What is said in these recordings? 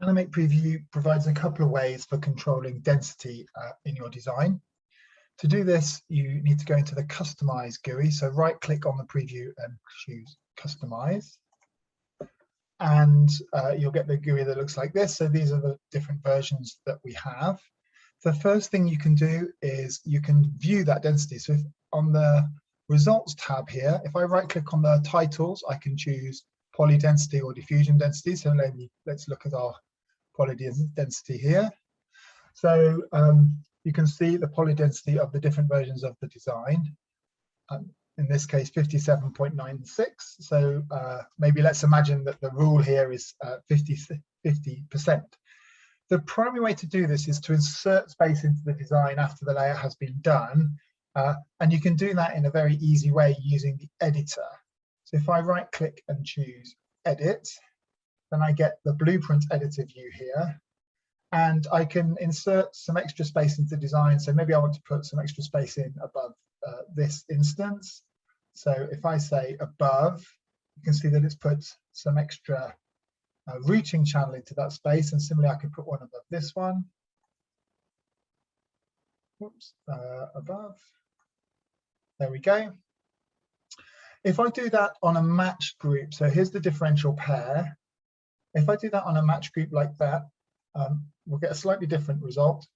Animate Preview provides a couple of ways for controlling density in your design. To do this, you need to go into the Customize GUI. So right-click on the preview and choose Customize. And you'll get the GUI that looks like this. So these are the different versions that we have. The first thing you can do is you can view that density. So if on the Results tab here, if I right-click on the titles, I can choose poly density or diffusion density. So let's look at our poly density here. So you can see the poly density of the different versions of the design. In this case, 57.96. So maybe let's imagine that the rule here is 50%. The primary way to do this is to insert space into the design after the layout has been done. And you can do that in a very easy way using the editor. So if I right click and choose edit, then I get the blueprint editor view here. And I can insert some extra space into the design. So maybe I want to put some extra space in above this instance. So if I say above, you can see that it's put some extra routing channel into that space. And similarly, I could put one above this one. Whoops, above. There we go. If I do that on a matched group, so here's the differential pair. If I do that on a matched group like that, we'll get a slightly different result.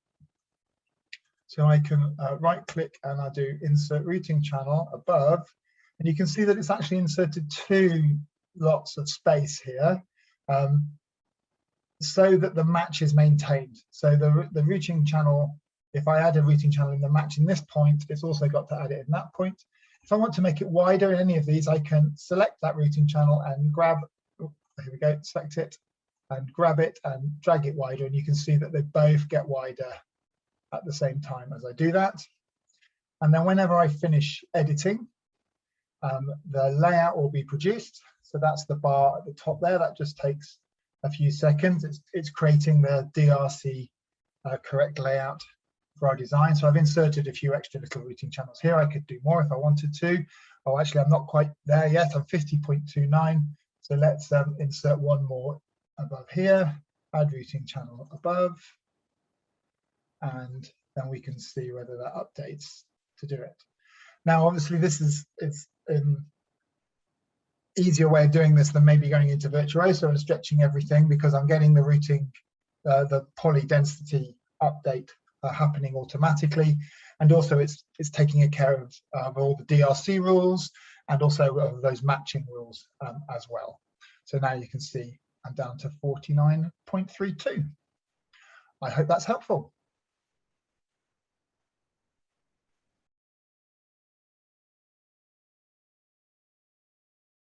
So I can right click and I do insert routing channel above, and you can see that it's actually inserted two lots of space here, so that the match is maintained. So the routing channel, if I add a routing channel in the match in this point, it's also got to add it in that point. If I want to make it wider in any of these, I can select that routing channel and grab, oh, here we go, select it and grab it and drag it wider, and you can see that they both get wider at the same time as I do that. And then whenever I finish editing, the layout will be produced. So that's the bar at the top there. That just takes a few seconds. It's creating the DRC correct layout for our design. So I've inserted a few extra little routing channels here. I could do more if I wanted to. Oh, actually, I'm not quite there yet. I'm 50.29. So let's insert one more above here, add routing channel above, and then we can see whether that updates to do it. Now, obviously, this is an easier way of doing this than maybe going into Virtuoso and stretching everything, because I'm getting the routing, the poly density update happening automatically, and also it's taking care of all the DRC rules and also of those matching rules as well. So now you can see I'm down to 49.32. I hope that's helpful.